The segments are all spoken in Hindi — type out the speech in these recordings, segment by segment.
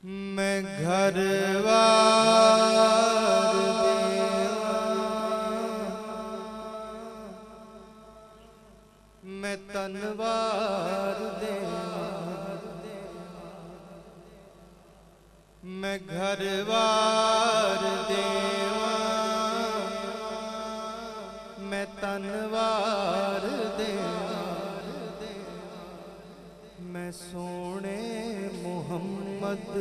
मैं घरवार देवा, मैं तनवार देवा, मैं घरवार देवा, मैं तनवार देवा, मैं सोने मुहम्मद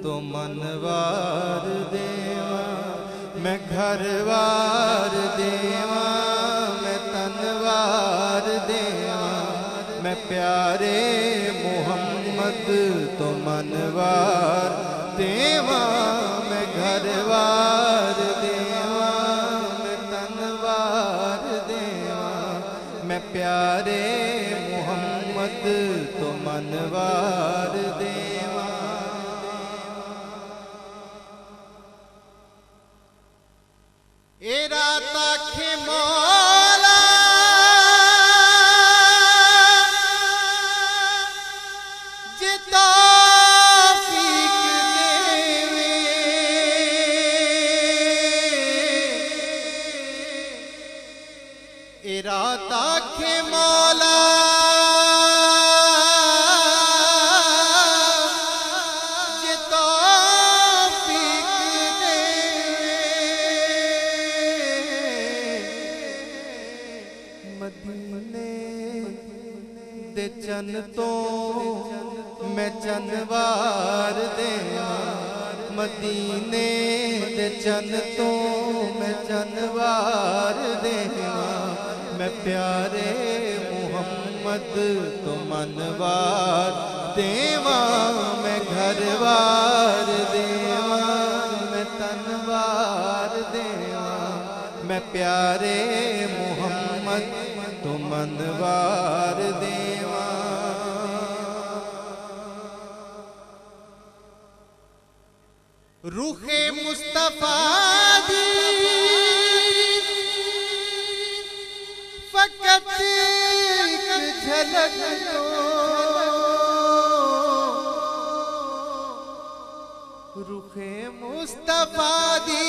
तो मनवार देवा। मैं घरवार देवा, मैं तनवार देवा, मैं प्यारे मुहम्मद तो मनवार देवा। मैं घरवार देवा, मैं तनवार देवा, मैं प्यारे मुहम्मद तो मनवार देवा। ए रात आखे मौला जे तौफीक देवे, ए रात आखे मौला मदीने दे चन तो मैं चनवार देवा। मदीने दे चन तो मैं चनवार देवा, मैं प्यारे मुहम्मद तो मनवार देवा। मैं घरवार देवा, मैं तनवार देवा, मैं प्यारे मुहम्मद तो मनवार देवा। रूहे मुस्तफा दी फकत एक झलक दो, रूहे मुस्तफा दी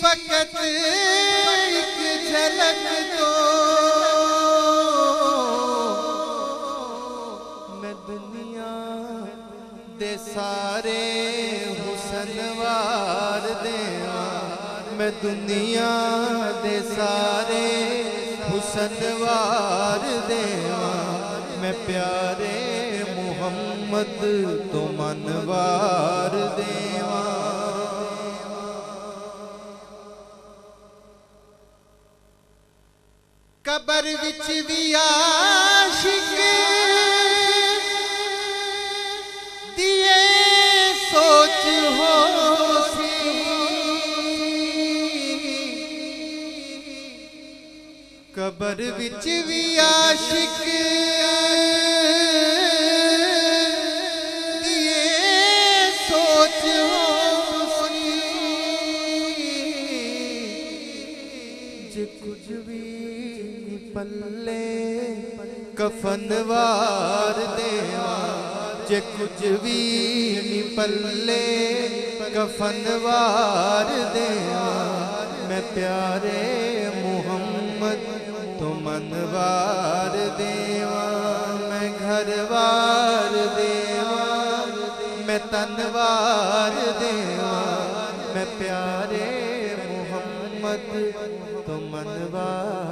फकत एक झलक दो। मैं दुनिया दे सारे हुसनवार देवा, मैं दुनिया दे सारे हुसनवार देवा, मैं प्यारे मुहम्मद तो मनवार देवा। कबर विच भी आशिक दिए सोच हो सी, कबर विच भी आशिक दिए सोच हो सी। जे कुछ भी पल्ले कफनवार देवा, जे कुछ भी पल्ले कफनवार देवा, मैं प्यारे मुहम्मद तो मनवार देवा। मैं घरवार देवा, मैं तनवार देवा, मैं प्यारे मुहम्मद तो मनवार